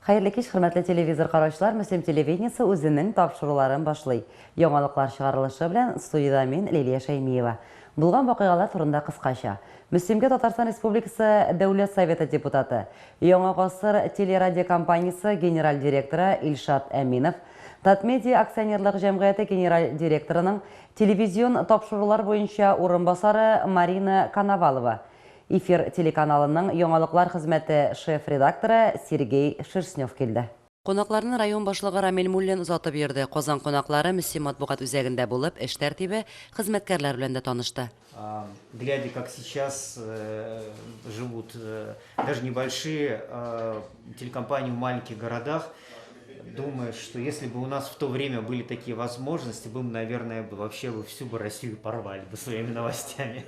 Хәерле кич, хөрмәтле телевизор караучылар, Мөслим телевидениесе үзенең тапшыруларын башлый. Яңалыклар чыгарылышы белән студияда мин Лилия Шәймиева. Булган вакыйгалар турында кыскача. Мөслимгә Татарстан Республикасы Дәүләт Советы депутаты, Яңа гасыр телерадиокомпаниясе генераль директоры Илшат Әминов, Татмедиа акционерлык җәмгыяте генераль директорының телевизион тапшырулар буенча урынбасары Марина Коновалова, Эфир телеканалының яңалыклар хезмәте шеф-редакторы Сергей Шерстнев килде. Кунакларны район башлыгы Рамил Муллин озатып йөрде. Казан кунаклары Мөслим матбугат үзәгендә булып, эш тәртибе, хезмәткәрләр белән дә танышты. Глядя, как сейчас живут даже небольшие телекомпании в маленьких городах, думаю, что если бы у нас в то время были такие возможности, мы бы, наверное, вообще всю Россию порвали бы своими новостями.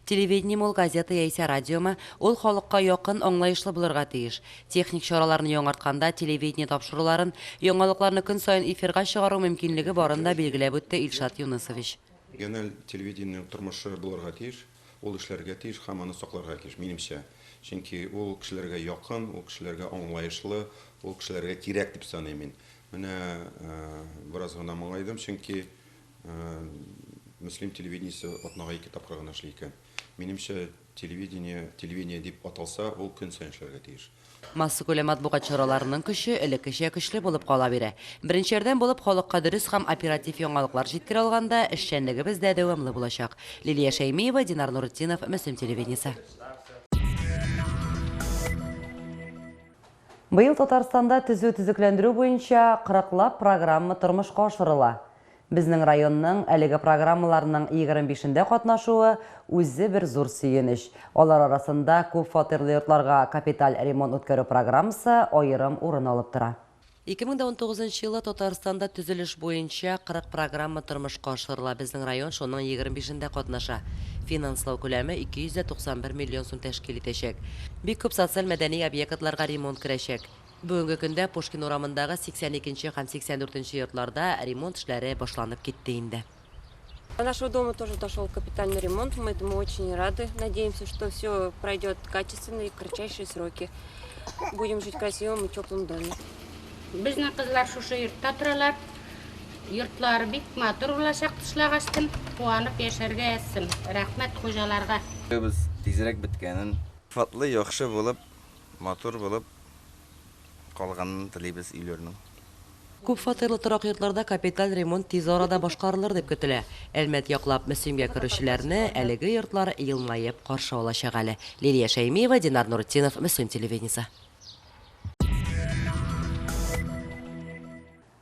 Телевидение мул газета яисә радиома, ул халыкка якын, аңлаешлы булырга тиеш. Техник чараларны яңартканда телевидение тапшыруларын, яңалыкларны көн сайын эфирга чыгару мөмкинлеге барында билгеләп үтте Илшат Юнысович. Генераль телевидение тормышы булырга тиеш, ул эшләргә тиеш, һәм аны сакларга тиеш, минемчә. Чөнки ул кешеләргә якын, ул кешеләргә аңлаешлы, ул кешеләргә кирәк дип саныйм. Менә бераз гына моңайдым, чөнки Мөслим телевидениесе атнага 2 тапкыр гына эшли икән. Минемчә телевидение дип аталса, ул көн сайын эшләргә тиеш. Массакүләм матбугат чараларының көче элеккечә көчле булып кала бирә. Беренчәрдән булып халыкка дөрес һәм оператив яңалыклар җиткерә алганда, эшчәнлегебез дә дәвамлы булачак. Лилия Шәймиева, Динар Нуртдинов, Мөслим телевидениесе. Быел Татарстанда төзекләндерү буенча 40лап программа тормышка ашырыла. Безнең районның әлеге программаларының 25-ндә катнашуы үзе бер зур сөенеч. Алар арасында күп фатирлы йортларга капиталь ремонт үткәрү программасы аерым урын алып тора. 2019 елда Татарстанда төзелеш буенча 40 программа тормышка ашырыла. Безнең район шуның 25-ндә катнаша. Финанслау күләме 291 миллион сум тәшкил итәчәк. Бик күп социаль мәдәни объектларга ремонт керәчәк. Бүгенге көндә Пушкин урамындагы 82 һәм 84 йортларда ремонт эшләре башланып китте инде. Нашего дома тоже дошел капитальный ремонт, мы этому очень рады. Надеемся, что все пройдет качественно и в кратчайшие сроки. Будем жить в красивом и теплом доме. Безнең кызлар шушы йортта торалар. Йортлары бик матур булачак тышлагастым. Куанып яшәргә ясым. Рәхмәт хуҗаларга. Без тизрәк беткәнен, фатлы, яхшы булып, матур булып калганын телибез үйләрнең. Күп фатирлы торак йортларда капиталь ремонт тиз арада башкарылыр дип көтелә. Әлмәт яклап Мөслимгә керүчеләрне әлеге йортлар елмаеп каршы алачак әле. Лилия Шәймиева, Динар Нуртдинов, Мөслим телевидениесе.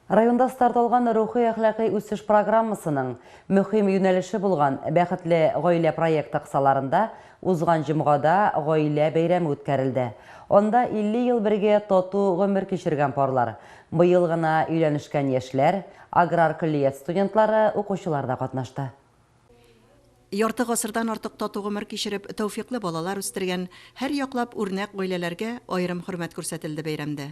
Районда старт алган рухи әхлакый үсеш программасының мөһим юнәлеше булган бәхетле гаилә проекты кысаларында узган җомгада гаилә бәйрәме үткәрелде. Онда 50 ел бергә тату гомер кичергән парлар, быел гына өйләнешкән яшьләр, аграр коллеж студентлары, укучылар да катнашты. Ярты гасырдан артык тату гомер кичереп, тәүфиклы балалар үстергән һәр яклап үрнәк гаиләләргә аерым хөрмәт күрсәтелде бәйрәмдә.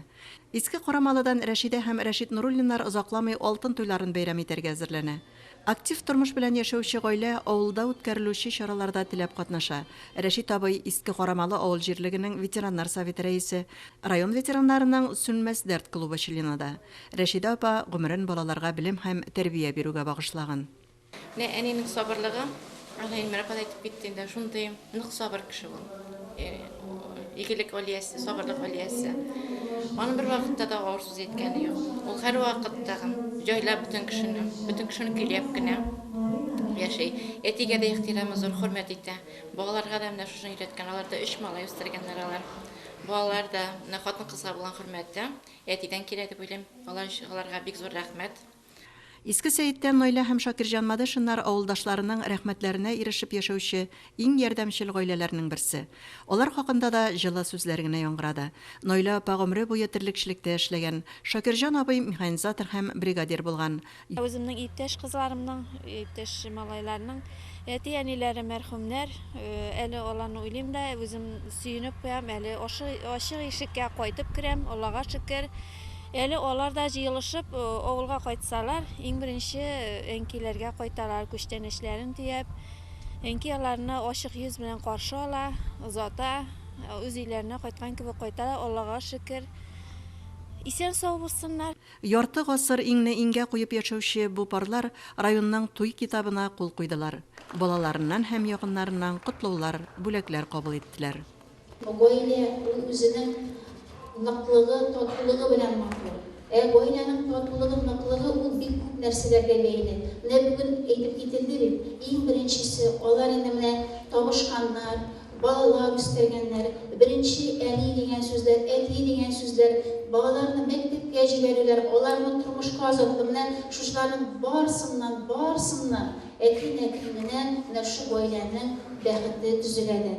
Иске Карамалыдан Рәшидә һәм Рәшид Нуруллиннар озакламый алтын туйларын бәйрәм итәргә әзерләнә. Актив тормыш белән яшәүче гаилә авылда үткәрелүче чараларда теләп катнаша. Рәшид абый Иске Карамалы авыл җирлегенең ветераннар советы рәисе, район ветераннарының сүнмәс дәрт клубы члены. Рәшидә апа гомерен балаларга белем һәм тәрбия бирүгә багышлаган. Әнинең сабырлыгы Алайын мәрәпәт әйтеп киттеңдә, шундый нык сабыр кеше ул. Игелек алиясы, сабырлык алиясы. Аның бер вакытта да авыр сүз әйткәне юк. Ул һәр вакытта җайлап бөтен кешене көйләп кенә яши. Әтигә дә ихтирамы зур, хөрмәт итә. Балаларга да менә шуны өйрәткән, алар да 3 малай үстергәннәр алар. Балалар да хатын кызга булган хөрмәттә. Әтидән килә дип уйлыйм. Аларга бик зур рәхмәт. Иске Сәйиттән Найла һәм Шакирҗан Мадашиннар авылдашларының рәхмәтләренә ирешеп яшәүче иң ярдәмчел гаиләләрнең берсе. Алар хакында да җылы сүзләр генә яңгырады. Найла апа гомере буе терлекчелектә эшләгән, Шакирҗан абый механизатор һәм бригадир булган. Үземнең иптәш кызларымның, иптәш малайларның әти-әниләре мәрхүмнәр, әле аларны уйлыйм да, үзем сөенеп куям, әле ачык ишеккә кайтып керәм, Аллага шөкер. Әле алар да җыелышып авылга кайтсалар, иң беренче әнкиләргә кайталар, күчтән эшләрен тиеп. Әнки аларны ачык йөз белән каршы ала, озата, үз өйләренә кайткан кебек кайталар, Аллага шөкер. исән сау булсыннар. Ярты гасыр иңне иңгә куеп яшәүче бу парлар районның туй китабына кул куйдылар. Балаларыннан һәм якыннарыннан котлаулар, бүләкләр кабул иттеләр. Гаилә үзенең ныклыгы, татлылыгы белән матур. Гаиләнең татлылыгы, ныклыгы ул бик күп нәрсәләргә бәйле. Менә бүген әйтеп кителде бит, иң беренчесе алар инде менә табышканнар, балалар үстергәннәр. Беренче әни дигән сүзләр, әти дигән сүзләр, балаларны мәктәпкә җибәрүләр, аларны тормышка азатлы. Менә шушларның барсыннан әкрен-әкрен менә шу гаиләнең бәхете төзеләде.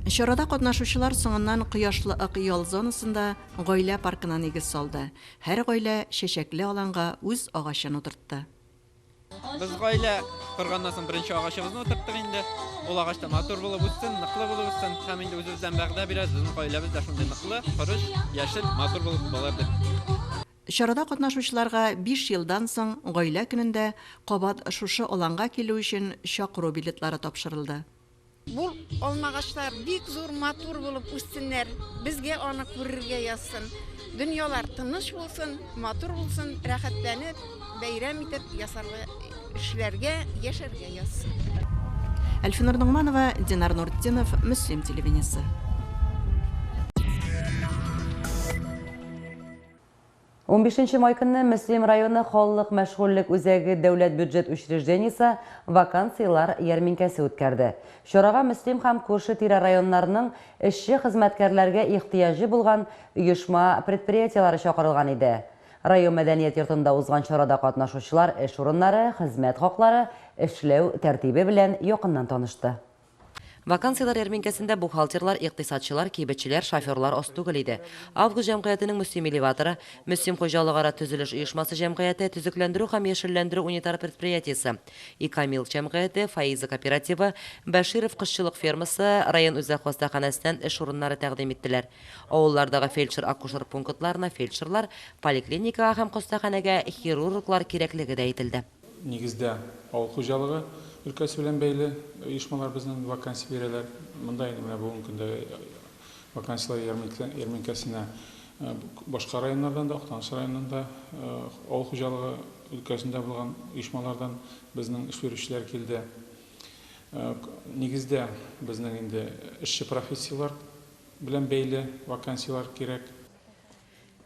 Чарада катнашучылар соңыннан кояшлы ак ял зонасында гаилә паркына нигез салды. Һәр гаилә чәчәкле аланга үз агачын утыртты. Biz гаилә корганнан соң беренче агачыбызны утырттык инде. Ул агачта матур булып үссен, ныклы булып үссен. Һәм инде үзебездән вәгъдә бирәбез, безнең гаиләбез дә шундый ныклы, тырыш, яшел, матур булып булыр дип. Чарада катнашучыларга 5 елдан соң гаилә көнендә кабат шушы аланга килү өчен чакыру билетлары тапшырылды. Бу алмагачлар бик зур матур булып үссеннәр. Безгә аны күрергә язсын. Дөньялар тыныч булсын, матур булсын, рәхәтләнеп, бәйрәм итеп ясарга, эшләргә, яшәргә язсын. Әлфинур Нугманова, Динар Нуртдинов, Мөслим телевидениесе. 15 май көнне Мөслим районы халык мәшгульлек үзәге дәүләт бюджет учреждениесе вакансиялар ярминкәсе үткәрде. Чарага Мөслим һәм күрше тирә районнарның эшче хезмәткәрләргә ихтыяҗы булган оешма предприятиеләре чакырылган иде. Район мәдәният йортында узган чарада катнашучылар эш урыннары, хезмәт хаклары, эшләү тәртибе белән якыннан танышты. Вакансиялар ярминкәсендә бухгалтерлар, икътисадчылар, кибетчеләр, шоферлар аз түгел иде. Август җәмгыятенең Мөслим элеваторы, Мөслим хуҗалыгара төзелеш оешмасы җәмгыяте, төзекләндерү һәм яшелләндерү унитар предприятиесе, Икамил җәмгыяте, Фаиза кооперативы, Бәширов кышчылык фермасы, район үзәк хастаханәсеннән эш урыннары тәкъдим иттеләр. Авыллардагы фельдшер-акушер пунктларына фельдшерлар, поликлиникага һәм хастаханәгә хирурглар кирәклеге дә әйтелде. Нигездә авыл хуҗалыгы өлкәсе белән бәйле оешмалар безнең вакансия бирәләр. Монда инде менә бүгенге көндә вакансиялар ярминкәсенә башка районнардан да, Актаныш районында авыл хуҗалыгы өлкәсендә булган оешмалардан безнең эш бирүчеләр килде. Нигездә безнең инде эшче профессиялар белән бәйле вакансиялар кирәк.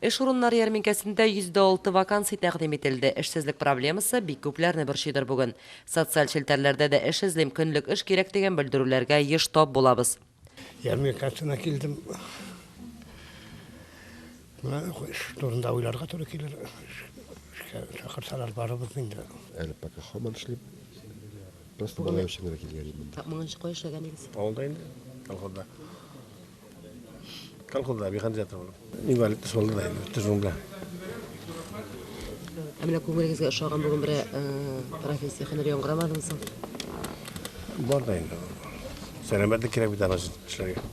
Эш урыннары ярминкәсендә 106 вакансия тәкъдим ителде. Эшсезлек проблемасы бик күпләрне борчыйдыр бүген. Социаль челтәрләрдә дә эш эзлим, көнлек эш кирәк дигән белдерүләргә еш тап булабыз. Ярминкәсенә килдем. Менә эш турында уйларга туры килер. Чакырсалар барыбыз инде. Әле пока һаман эшлим. Просто бала өчен генә килгән идем. Моңынчы кой эшләгән идегез? Авылда инде, колхозда. Колхозда бихән җатыр. Инвалид булды да инде, төзүмдә. Менә күңелегезгә ошаган бүген бер профессия хәнәр яңгырамадымы соң? Бар да инде. Сәламәтлек кирәк бит аны эшләргә.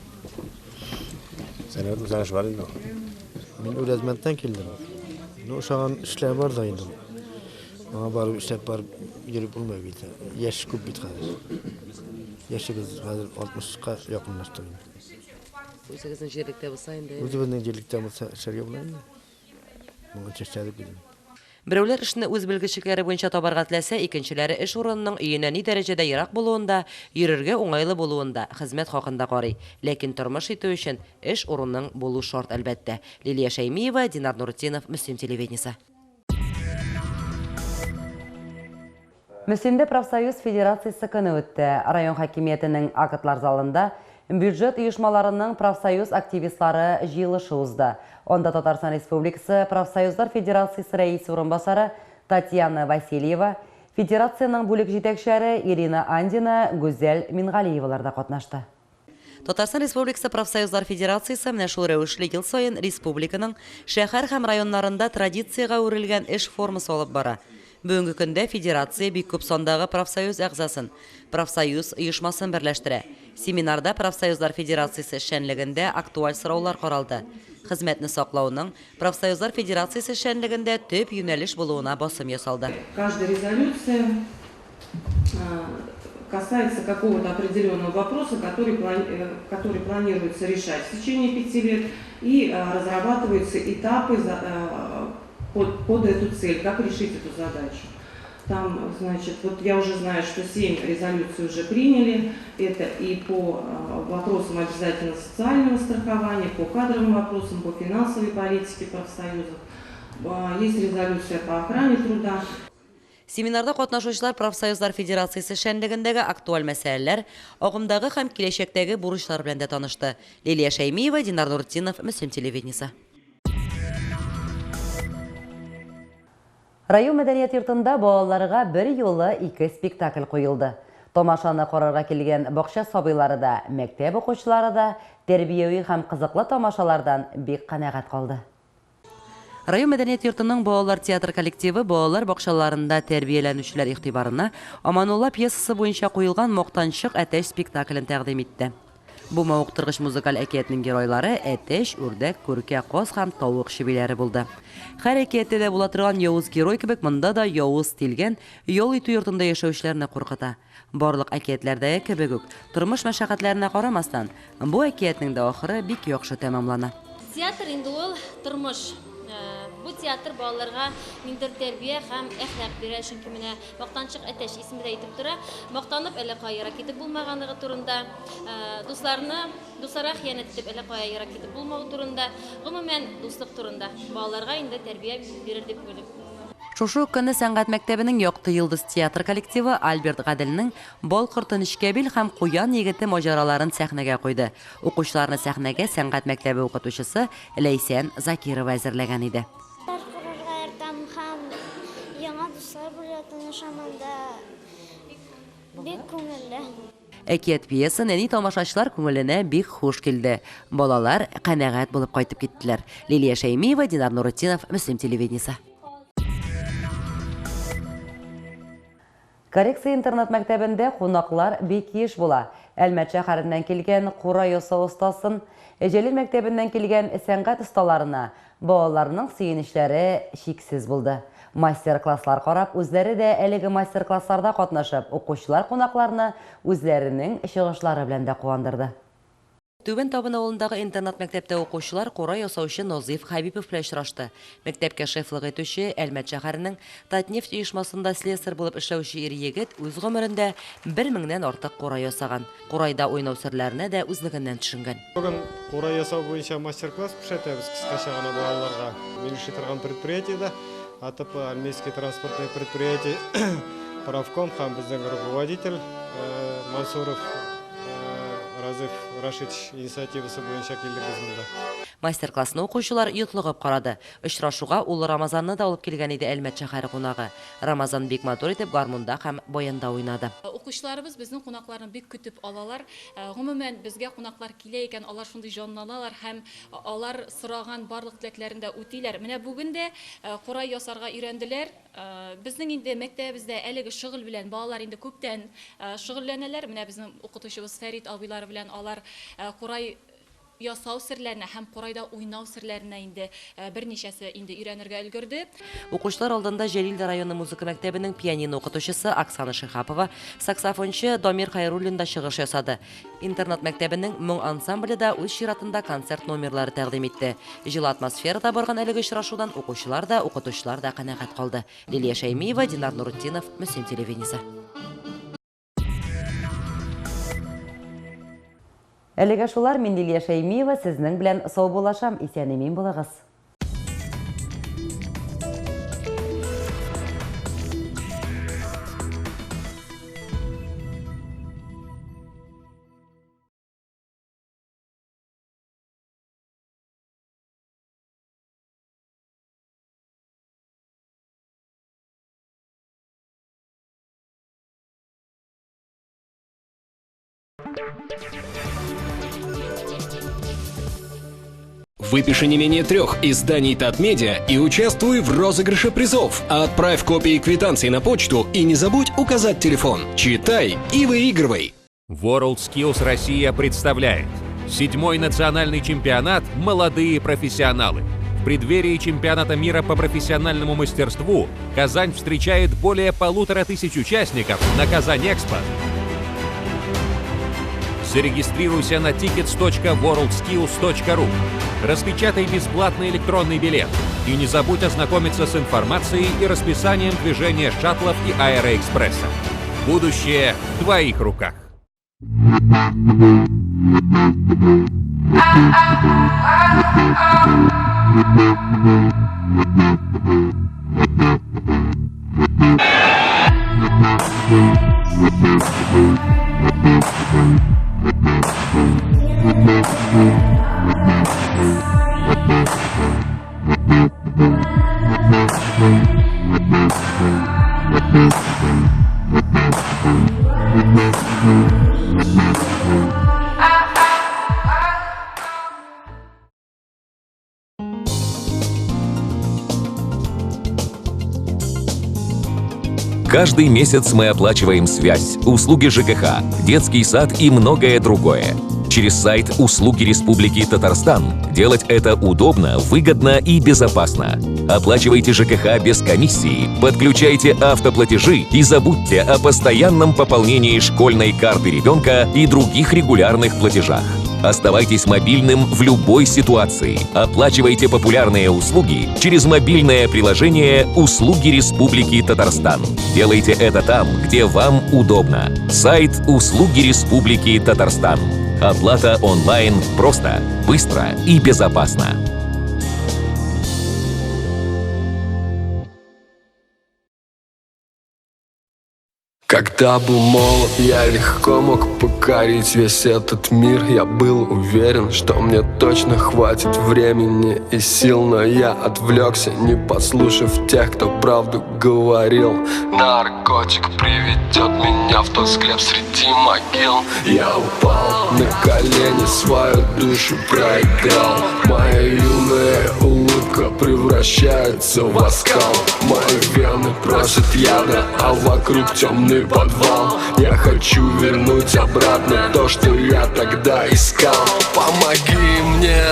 Сәламәтлек үзәш бар инде. Мин Үләзмәттән килдем. Ошаган эшләр бар да инде. Аңа барып эшләп барып йөреп булмый бит. Яшь күп бит хәзер. Яшьегез хәзер 60-ка якынлашты. Үзегезнең җирлектә булса инде. Үзебезнең җирлектә булса эшләргә була инде. Моңа чәчәдеп бит. Берәүләр эшне үз белгечлекләре буенча табарга теләсә, икенчеләре эш урынының өенә ни дәрәҗәдә ерак булуында, йөрергә уңайлы булуында, хезмәт хакында карый. Ләкин тормыш итү өчен эш урынының булу шарт әлбәттә. Лилия Шәймиева, Динар Нуртдинов, Мөслим телевидениесе. Мөслимдә профсоюз федерациясе көне үтте. Район хакимиятенең актлар залында бюджет оешмаларының профсоюз активистлары җыелышы узды. Онда Татарстан Республикасы профсоюзлар федерациясе рәисе урынбасары Татьяна Васильева, федерацияның бүлек җитәкчеләре Ирина Андина, Гүзәл Мингалиевалар да катнашты. Татарстан Республикасы профсоюзлар федерациясе менә шул рәвешле ел саен республиканың шәһәр һәм районнарында традициягә үрелгән эш формасы алып бара. Бүгенге көндә федерация бик күп сандагы профсоюз әгъзасын, профсоюз оешмасын берләштерә. Семинарда профсоюзлар федерациясе эшчәнлегендә актуаль сораулар каралды. Хезмәтне саклауның профсоюзлар федерациясе эшчәнлегендә төп юнәлеш булуына басым ясалды. Каждая резолюция касается какого-то определенного вопроса, который планируется решать в течение 5 лет, и разрабатываются этапы под эту цель, как решить эту задачу. Там, значит, вот я уже знаю, что 7 резолюций уже приняли. Это и по вопросам обязательно социального страхования, по кадровым вопросам, по финансовой политике профсоюзов. Есть резолюция по охране труда. Семинарда катнашучылар профсоюзлар федерациясы шәнлегендәге актуаль мәсьәләләр, агымдагы һәм киләчәктәге бурычлар белән дә танышты. Лилия Шәймиева, Динар Нуртдинов, Мөслим телевидениесе. Район мәдәният йортында балаларга бер юлы 2 спектакль куелды. Тамашаны карарга килгән бакча сабыйлары да, мәктәп укучылары да тәрбияви һәм кызыклы тамашалардан бик канәгать калды. Район мәдәният йортының балалар театр коллективы балалар бакчаларында тәрбияләнүчеләр игътибарына Аманулла пьесасы буенча куелган Мактанчык әтәч спектаклен тәкъдим итте. Бу мавыктыргыч музыкаль әкиятнең геройлары әтәч, үрдәк, күркә, каз һәм тавык шибиләре булды. Һәр әкиятдә дә була торган явыз герой кебек, монда да явыз тилгән ял итү йортында яшәүчеләрне куркыта. Барлык әкиятләрдәге кебек үк тормыш мәшәкатьләренә карамастан, бу әкиятнең дә ахыры бик яхшы тәмамлана. Театр инде ул тормыш. Бу театр балаларга ниндер тәрбия һәм әхлак бирә, чөнки менә Мактанчык әтәч исемендә әйтеп тора, мактанып әле каера китеп булмаганлыгы турында, дусларга хыянәт итеп әле каера китеп булмау турында, гомумән дуслык турында балаларга инде тәрбия бирер дип уйлыйм. Шушы көнне сәнгать мәктәбенең Якты йолдыз театр коллективы Альберт Гаделнең Бал кортын Нечкәбил һәм Куян егете маҗараларын сәхнәгә куйды. Укучыларны сәхнәгә сәнгать мәктәбе укытучысы Ләйсән Закирова әзерләгән иде. Әкият пьеса нәни тамашачылар күңеленә бик хуш килде. Балалар канәгать булып кайтып киттеләр. Лилия Шәймиева, Динар Нуртдинов, Мөслим телевидениесе. Коррекция интернат мәктәбендә кунаклар бик еш була. Әлмәт шәһәреннән килгән Кура ясау остасын, Җәлил мәктәбеннән килгән сәнгать осталарына балаларның сөенечләре чиксез булды. Мастер-класслар карап, үзләре дә әлеге мастер-классларда катнашып, укучылар кунакларны үзләренең чыгышлары белән дә куандырды. Түбән Табын авылындагы интернат мәктәптә укучылар Кура ясаучы Назиф Хәбипов белән очрашты. Мәктәпкә шефлык итүче Әлмәт шәһәренең Татнефть оешмасында слесарь булып эшләүче ир-егет үз гомерендә 1000-нән артык Кура ясаган. Курайда уйнау серләренә дә үзлегеннән төшенгән. Бүген Кура ясау буенча мастер-класс күрсәтәбез кыскача гына балаларга. Мин эшли торган предприятиедә АТП армейский транспортное предприятие правком һәм безнең руководитель Мансуров Разиф Рашидович инициативасы буенча килдек без монда. Мастер-классны укучылар йотлыгып карады. Очрашуга ул Рамазанны да алып килгән иде Әлмәт шәһәре кунагы. Рамазан бик матур итеп гармунда һәм баянда уйнады. Укучыларыбыз безнең кунакларны бик көтеп алалар. Гомумән безгә кунаклар килә икән, алар шундый җанланалар һәм алар сораган барлык теләкләрен дә үтиләр. Менә бүген дә Кура ясарга өйрәнделәр. Безнең инде мәктәбебездә әлеге шөгыль белән балалар инде күптән шөгыльләнәләр. Менә безнең укытучыбыз Фәрит абыйлар белән алар Курай ясау серләренә һәм Курайда уйнау серләренә инде берничәсе инде өйрәнергә өлгерде. Укучылар алдында Җәлил районы музыка мәктәбенең пианино укытучысы Оксана Шихапова, саксофончы Дамир Хайруллин да чыгыш ясады. Интернат мәктәбенең моң ансамбле да үз чиратында концерт номерлары тәкъдим итте. Җылы атмосферада барган әлеге очрашудан укучылар да, укытучылар да канәгать калды. Лилия Шәймиева, Динар Нуртдинов, Мөслим телевидениесе. Әлегә шулар, мин Лилия Шәймиева, сезнең белән сау булашам, исән-имин булыгыз. Выпиши не менее 3 изданий Татмедиа и участвуй в розыгрыше призов. Отправь копии квитанций на почту и не забудь указать телефон. Читай и выигрывай. WorldSkills Россия представляет 7-й национальный чемпионат «Молодые профессионалы». В преддверии чемпионата мира по профессиональному мастерству Казань встречает более 1500 участников на Казань-Экспо. Зарегистрируйся на tickets.worldskills.ru. Распечатай бесплатный электронный билет. И не забудь ознакомиться с информацией и расписанием движения шаттлов и аэроэкспресса. Будущее в твоих руках. Каждый месяц мы оплачиваем связь, услуги ЖКХ, детский сад и многое другое. Через сайт «Услуги Республики Татарстан». Делать это удобно, выгодно и безопасно. Оплачивайте ЖКХ без комиссии, подключайте автоплатежи и забудьте о постоянном пополнении школьной карты ребенка и других регулярных платежах. Оставайтесь мобильным в любой ситуации. Оплачивайте популярные услуги через мобильное приложение «Услуги Республики Татарстан». Делайте это там, где вам удобно. Сайт «Услуги Республики Татарстан». Оплата онлайн просто, быстро и безопасно. Когда был молод, я легко мог покорить весь этот мир. Я был уверен, что мне точно хватит времени и сил. Но я отвлекся, не послушав тех, кто правду говорил. Наркотик приведет меня в тот склеп среди могил. Я упал на колени, свою душу проиграл. Моя юная улыбка превращается в оскал. Мои вены просят яда, а вокруг темный подвал. Я хочу вернуть обратно то, что я тогда искал. Помоги мне.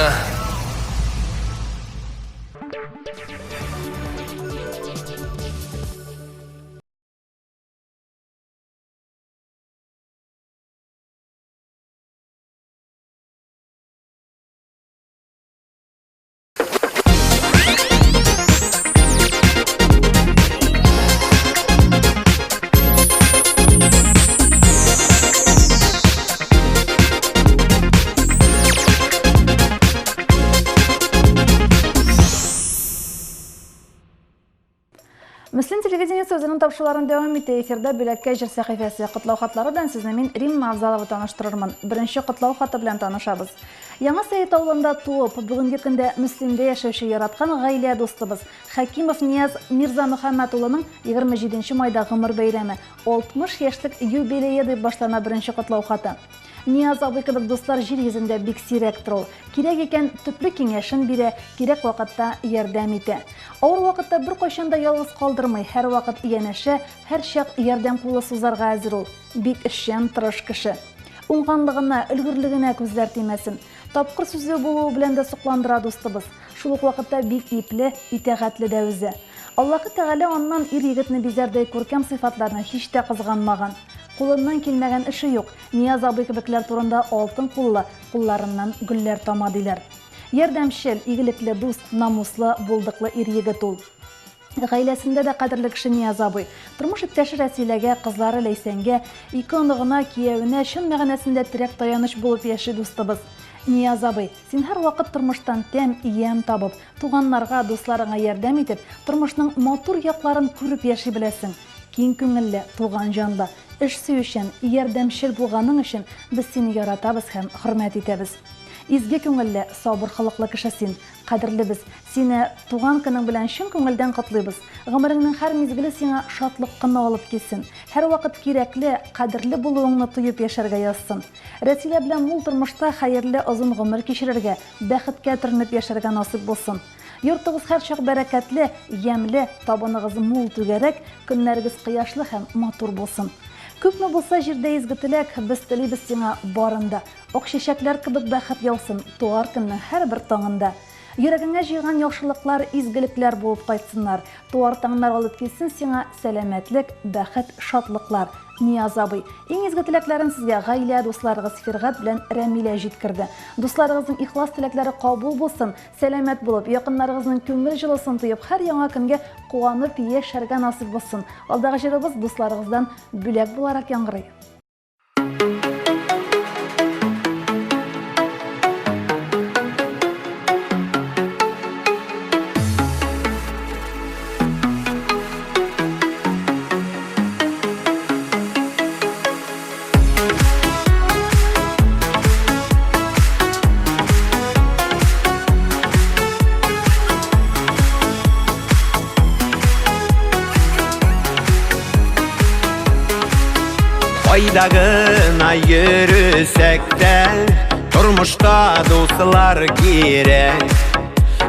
Müslüm телевидениесі өзінің тапшыларын дәуам ете. Эфирда бүләккә җир сәхифәсе котлау хатлары белән сезне мин Римма Авзалова таныштырырмын. Беренче котлау хаты белән танышабыз. Яңа Сәет авылында туып, бүгенге көндә Мөслимдә яшәүче яраткан гаилә дустыбыз Хәкимов Нияз Мирза Мөхәммәд улының 27 майда гомер бәйрәме 60 яшьлек юбилее дип башлана беренче котлау хаты. Нияз абый кебек дуслар җир йөзендә бик сирәк тору. Кирәк икән төпле киңәшен бирә, кирәк вакытта ярдәм итә. Авыр вакытта бер кайчан да ялгыз калдырмый, һәр вакыт иянәшә, һәр чак ярдәм кулы сузарга әзер ул. Бик эшчән, тырыш кеше. Уңганлыгына, өлгерлегенә күзләр тимәсен. Тапкыр сүзе булуы белән дә сокландыра дустыбыз. Шул ук вакытта бик ипле, итәгатьле дә үзе. Аллаһы Тәгалә аннан ир-егетне бизәрдәй күркәм сыйфатларны һич тә кызганмаган. Кулыннан килмәгән эше юк. Нияз абый кебекләр турында алтын куллы, кулларыннан гөлләр тама диләр. Ярдәмчел, игелекле дус, намуслы, булдыклы ир-егет ул. Гаиләсендә дә кадерле кеше Нияз абый. Тормыш иптәше Рәсиләгә, кызлары Ләйсәнгә, ике оныгына, киявенә чын мәгънәсендә терәк таяныч булып яши дустыбыз. Нияз абый, син һәр вакыт тормыштан тәм, иям табып, туганнарга, дусларыңа ярдәм итеп, тормышның матур якларын күреп яши беләсең. Киң күңелле, туган җанлы, эш сөючән, ярдәмчел булганың өчен без сине яратабыз һәм хөрмәт итәбез. Изге күңелле, сабыр хылыклы кеше син, кадерлебез. Сине туган көнең белән чын күңелдән котлыйбыз. Гомереңнең һәр мизгеле сиңа шатлык кына алып килсен. Һәр вакыт кирәкле, кадерле булуыңны тоеп яшәргә язсын. Рәсилә белән мул тормышта хәерле озын гомер кичерергә, бәхеткә төренеп яшәргә насыйп булсын. Йортыгыз һәр чак бәрәкәтле, ямьле, табыныгыз мул түгәрәк, көннәрегез кояшлы һәм матур булсын. Күпме булса җирдә изге теләк, без телибез сиңа барында. Ак чәчәкләр кебек бәхет яусын туар көннең һәрбер таңында. Йөрәгеңә җыйган яхшылыклар, изгелекләр булып кайтсыннар. Туар таңнар алып килсен сиңа сәламәтлек, бәхет, шатлыклар. Нияз абый, иң изге теләкләрен сезгә гаилә дусларыгыз Фиргат белән Рәмилә җиткерде. Дусларыгызның ихлас теләкләре кабул булсын, сәламәт булып, якыннарыгызның күңел җылысын тоеп, һәр яңа көнгә куанып яшәргә насыйп булсын. Алдагы җырыбыз дусларыгыздан бүләк буларак яңгырый. Айдагына йөрүсәк тә, тормышта дуслар кирәк.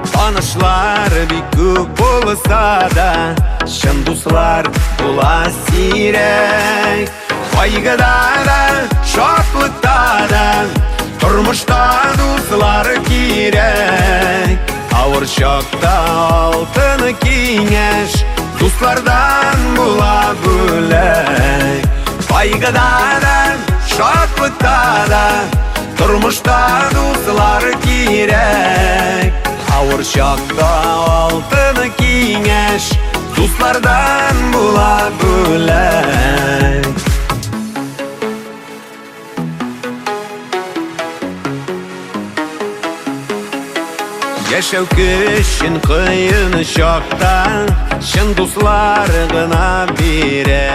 Танышлар бик күп булса да, чын дуслар була сирәк. Кайгыда да, шатлыкта да, тормышта дуслар кирәк. Авыр чакта алтын киңәш, дуслардан була бүләк. Кайгыда да, шатлыкта да, тормышта дуслар кирәк. Авыр чакта алтын киңәш, дуслардан була бүләк. Яшәү көчен кыен чакта, чын дуслар гына бирә.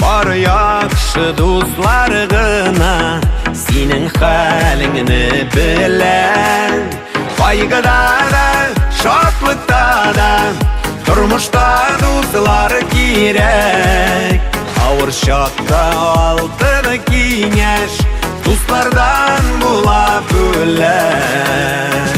Бар яхшы дуслар гына синең хәлеңне белә. Кайгыда да, шатлыкта да, тормышта дуслар кирәк. Авыр чакта алтын киңәш, дуслардан була бүләк.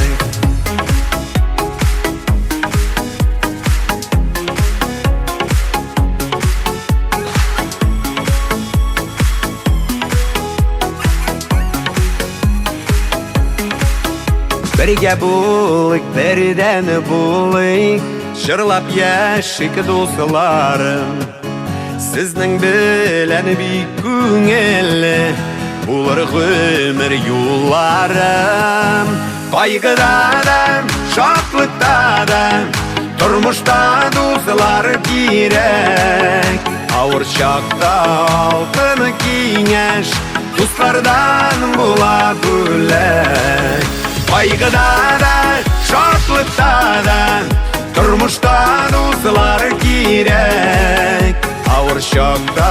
Бергә булыйк, бердән булыйк, җырлап яшик дусларым. Сезнең белән бик күңелле булыр гомер юлларым. Кайгыда да, шатлыкта да, тормышта дуслар кирәк. Авыр чакта алтын киңәш, дуслардан була бүләк. Кайгыда да, шатлыкта да, тормышта дуслар кирәк. Авыр чакта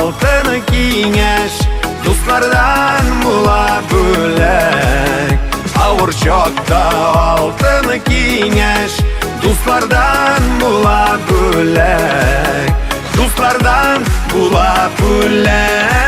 алтын киңәш, дуслардан була бүләк. Авыр чакта алтын киңәш, дуслардан була бүләк. Дуслардан була бүләк.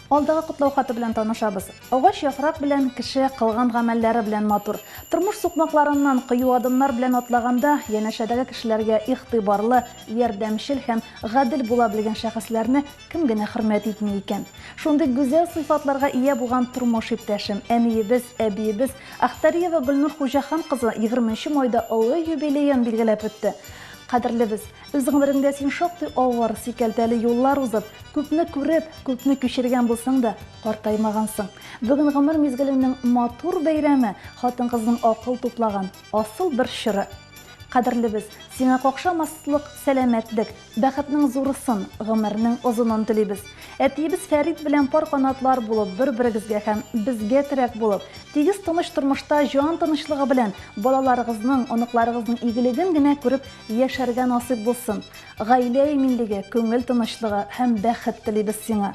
Алдагы котлау хаты белән танышабыз. Агач яфрак белән кеше кылган гамәлләре белән матур. Тормыш сукмакларыннан кыю адымнар белән атлаганда, янәшәдәге кешеләргә игътибарлы, ярдәмчел һәм гадел була белгән шәхесләрне кем генә хөрмәт итми икән. Шундый гүзәл сыйфатларга ия булган тормыш иптәшем, әниебез, әбиебез Ахтариева Гөлнур Хуҗахан кызы 20 майда олы юбилеен билгеләп үтте. Кадерлебез, үз гомереңдә син шактый авыр, сикәлтәле юллар узып, күпне күреп, күпне кичергән булсаң да, картаймагансың. Бүген гомер мизгеленең матур бәйрәме, хатын-кызның акыл туплаган асыл бер чыры. Кадерлебез, сиңа кокшамаслык, сәламәтлек, бәхетнең зурысын, гомернең озынын телибез. Әтиебез Фәрит белән пар канатлар булып, бер-берегезгә һәм безгә терәк булып, тигез тыныч тормышта җан тынычлыгы белән балаларыгызның, оныкларыгызның игелеген генә күреп яшәргә насыйп булсын. Гаилә иминлеге, күңел тынычлыгы һәм бәхет телибез сиңа.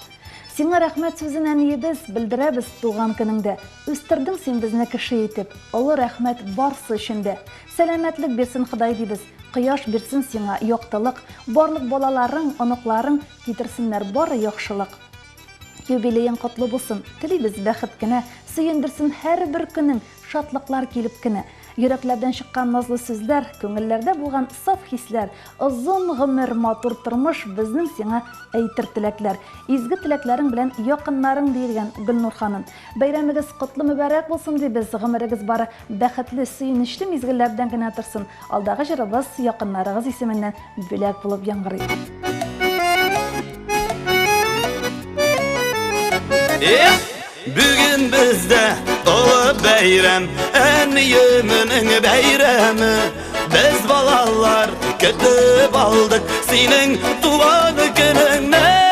Сиңа рәхмәт сүзен әниебез белдерәбез туган көнеңдә. Үстердең син безне кеше итеп. Олы рәхмәт барсы өчен дә. Сәламәтлек бирсен Ходай дибез. Кояш бирсен сиңа яктылык, барлык балаларың, оныкларың китерсеннәр бары яхшылык. Юбилеең котлы булсын. Телибез бәхет кенә, сөендерсен һәр бер көнең, шатлыклар килеп кенә. Йөрәкләрдән чыккан назлы сүзләр, күңелләрдә булган саф хисләр, озын гомер, матур тормыш безнең сиңа әйтер теләкләр. Изге теләкләрең белән якыннарың диелгән Гөлнур ханым. Бәйрәмегез котлы мөбарәк булсын дибез. Гомерегез бары бәхетле, сөенечле мизгелләрдән генә торсын. Алдагы җырыбыз якыннарыгыз исеменнән бүләк булып яңгырый. Bugün bizde olu beyram, eniyemin beyrami. Biz balalar kütüp aldık senin tuğan gününe.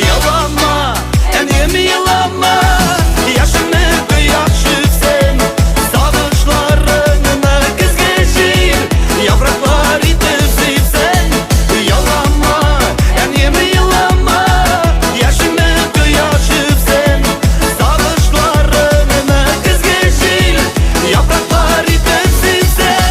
Yalanma, eniyemi yalanma, yaşını kıyaşıksın. Sağışlarını kız geçir, yapraklar itip sevsen. Yalanma, eniyemi yalanma, yaşını kıyaşıksın. Sağışlarını kız geçir, yapraklar itip sevsen.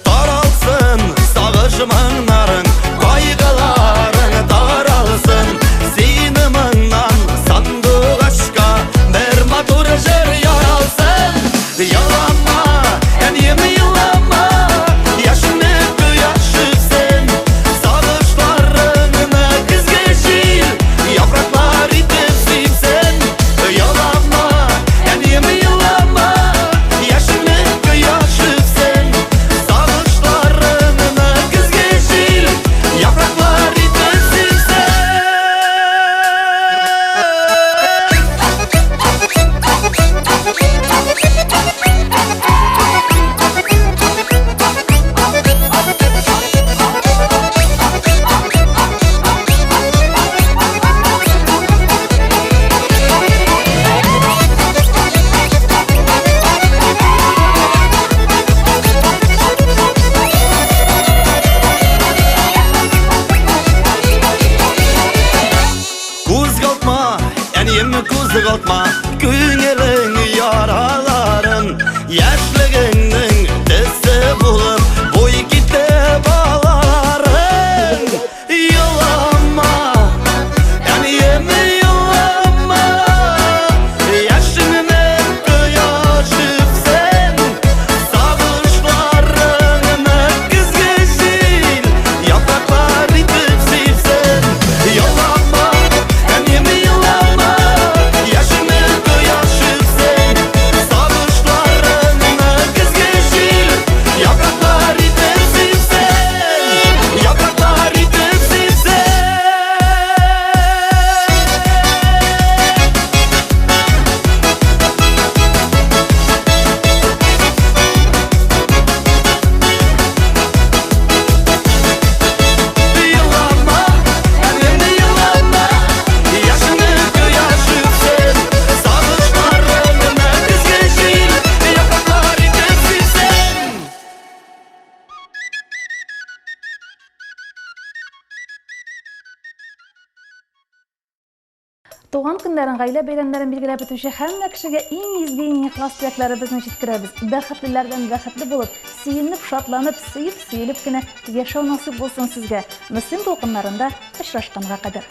Taralsın sağışmanların, kaygıların daralsın. Sinimından sandık aşka bir matur jır yaralsın. Yalanma, eniyemi yalanma, yaşını kıyaşıksın. Sağışlarını kız geçir, yapraklar itip sevsen. Yalanma, eniyemi yalanma, yaşını kıyaşıksın. Sağışlarını kız geçir, yapraklar itip sevsen. Kuzgatma, eniyemi kuzgatma, küngelin yaraların. Yaşlığının tesi bulup, boy gitti balaların. Yalanma, eniyemi yalanma, yaşını kıyaşıksın. Sağışlarını kız geçir, yapraklar itip sevsen. Yalanma, eniyemi yalanma, yaşını kıyaşıksın. Sağışlarını kız geçir, yapraklar itip sevsen. Yapraklar itip sevsen. Yalanma, eniyemi yalanma, yaşını kıyaşıksın. Sağışlarını kız geçir, yapraklar itip sevsen. Туган көннәрен, гаилә бәйрәмнәрен билгеләп үтүче һәммә кешегә иң изге, иң ихлас теләкләребезне җиткерәбез. Бәхетлеләрдән бәхетле булып, сөенеп, шатланып, сөеп, сөелеп кенә яшәү насыйп булсын сезгә. Мөслим тулкыннарында очрашканга кадәр.